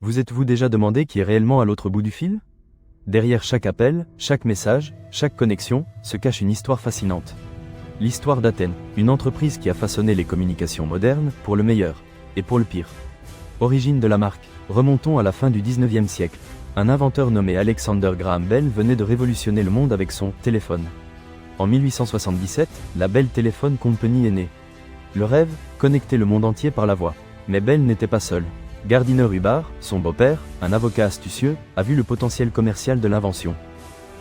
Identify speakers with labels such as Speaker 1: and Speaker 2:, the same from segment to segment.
Speaker 1: Vous êtes-vous déjà demandé qui est réellement à l'autre bout du fil? Derrière chaque appel, chaque message, chaque connexion, se cache une histoire fascinante. L'histoire d'Athènes, une entreprise qui a façonné les communications modernes, pour le meilleur, et pour le pire. Origine de la marque, remontons à la fin du 19e siècle. Un inventeur nommé Alexander Graham Bell venait de révolutionner le monde avec son téléphone. En 1877, la Bell Telephone Company est née. Le rêve, connecter le monde entier par la voix. Mais Bell n'était pas seul. Gardiner Hubbard, son beau-père, un avocat astucieux, a vu le potentiel commercial de l'invention.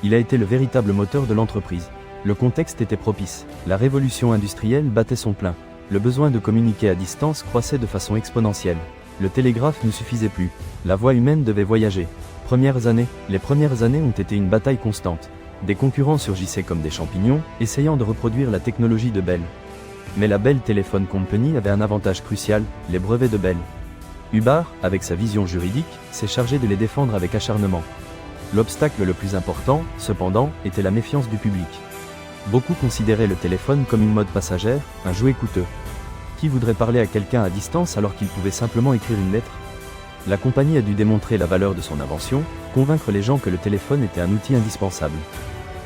Speaker 1: Il a été le véritable moteur de l'entreprise. Le contexte était propice. La révolution industrielle battait son plein. Le besoin de communiquer à distance croissait de façon exponentielle. Le télégraphe ne suffisait plus. La voix humaine devait voyager. Les premières années ont été une bataille constante. Des concurrents surgissaient comme des champignons, essayant de reproduire la technologie de Bell. Mais la Bell Telephone Company avait un avantage crucial, les brevets de Bell. Hubbard, avec sa vision juridique, s'est chargé de les défendre avec acharnement. L'obstacle le plus important, cependant, était la méfiance du public. Beaucoup considéraient le téléphone comme une mode passagère, un jouet coûteux. Qui voudrait parler à quelqu'un à distance alors qu'il pouvait simplement écrire une lettre? La compagnie a dû démontrer la valeur de son invention, convaincre les gens que le téléphone était un outil indispensable.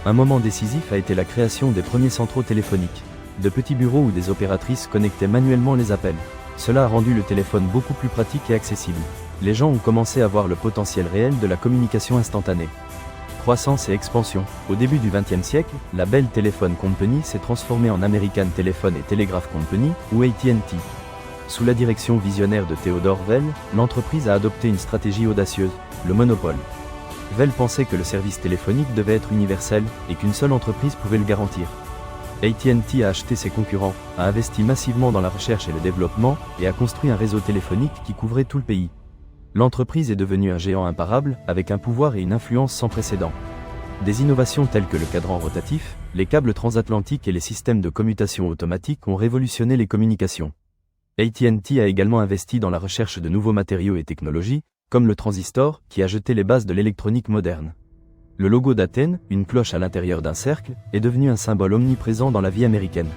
Speaker 1: Un moment décisif a été la création des premiers centraux téléphoniques. De petits bureaux où des opératrices connectaient manuellement les appels. Cela a rendu le téléphone beaucoup plus pratique et accessible. Les gens ont commencé à voir le potentiel réel de la communication instantanée. Croissance et expansion. Au début du XXe siècle, la Bell Telephone Company s'est transformée en American Telephone and Telegraph Company, ou AT&T. Sous la direction visionnaire de Theodore Vell, l'entreprise a adopté une stratégie audacieuse, le monopole. Vell pensait que le service téléphonique devait être universel, et qu'une seule entreprise pouvait le garantir. AT&T a acheté ses concurrents, a investi massivement dans la recherche et le développement, et a construit un réseau téléphonique qui couvrait tout le pays. L'entreprise est devenue un géant imparable, avec un pouvoir et une influence sans précédent. Des innovations telles que le cadran rotatif, les câbles transatlantiques et les systèmes de commutation automatique ont révolutionné les communications. AT&T a également investi dans la recherche de nouveaux matériaux et technologies, comme le transistor, qui a jeté les bases de l'électronique moderne. Le logo d'Athènes, une cloche à l'intérieur d'un cercle, est devenu un symbole omniprésent dans la vie américaine.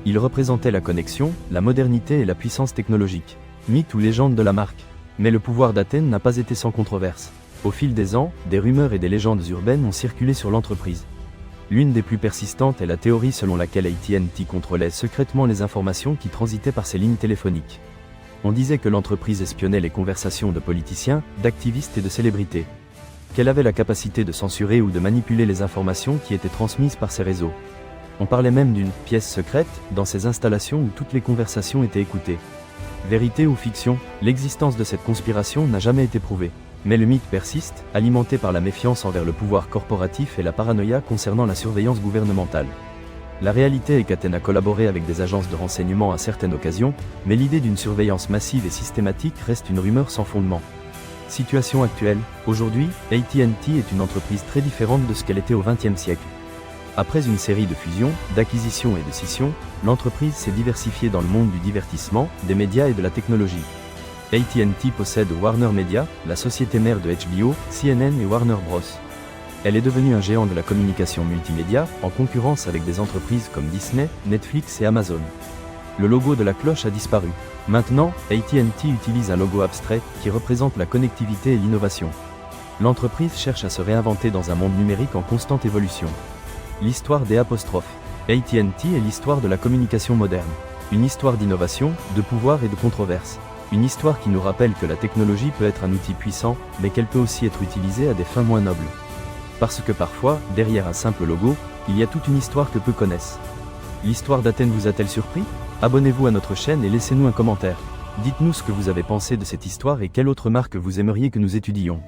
Speaker 1: Il représentait la connexion, la modernité et la puissance technologique. Mythe ou légende de la marque. Mais le pouvoir d'Athènes n'a pas été sans controverse. Au fil des ans, des rumeurs et des légendes urbaines ont circulé sur l'entreprise. L'une des plus persistantes est la théorie selon laquelle AT&T contrôlait secrètement les informations qui transitaient par ses lignes téléphoniques. On disait que l'entreprise espionnait les conversations de politiciens, d'activistes et de célébrités. Qu'elle avait la capacité de censurer ou de manipuler les informations qui étaient transmises par ces réseaux. On parlait même d'une « pièce secrète » dans ces installations où toutes les conversations étaient écoutées. Vérité ou fiction, l'existence de cette conspiration n'a jamais été prouvée. Mais le mythe persiste, alimenté par la méfiance envers le pouvoir corporatif et la paranoïa concernant la surveillance gouvernementale. La réalité est qu'Athènes a collaboré avec des agences de renseignement à certaines occasions, mais l'idée d'une surveillance massive et systématique reste une rumeur sans fondement. Situation actuelle, aujourd'hui, AT&T est une entreprise très différente de ce qu'elle était au XXe siècle. Après une série de fusions, d'acquisitions et de scissions, l'entreprise s'est diversifiée dans le monde du divertissement, des médias et de la technologie. AT&T possède Warner Media, la société mère de HBO, CNN et Warner Bros. Elle est devenue un géant de la communication multimédia, en concurrence avec des entreprises comme Disney, Netflix et Amazon. Le logo de la cloche a disparu. Maintenant, AT&T utilise un logo abstrait, qui représente la connectivité et l'innovation. L'entreprise cherche à se réinventer dans un monde numérique en constante évolution. L'histoire des apostrophes. AT&T est l'histoire de la communication moderne. Une histoire d'innovation, de pouvoir et de controverse. Une histoire qui nous rappelle que la technologie peut être un outil puissant, mais qu'elle peut aussi être utilisée à des fins moins nobles. Parce que parfois, derrière un simple logo, il y a toute une histoire que peu connaissent. L'histoire d'Athènes vous a-t-elle surpris? Abonnez-vous à notre chaîne et laissez-nous un commentaire. Dites-nous ce que vous avez pensé de cette histoire et quelle autre marque vous aimeriez que nous étudions.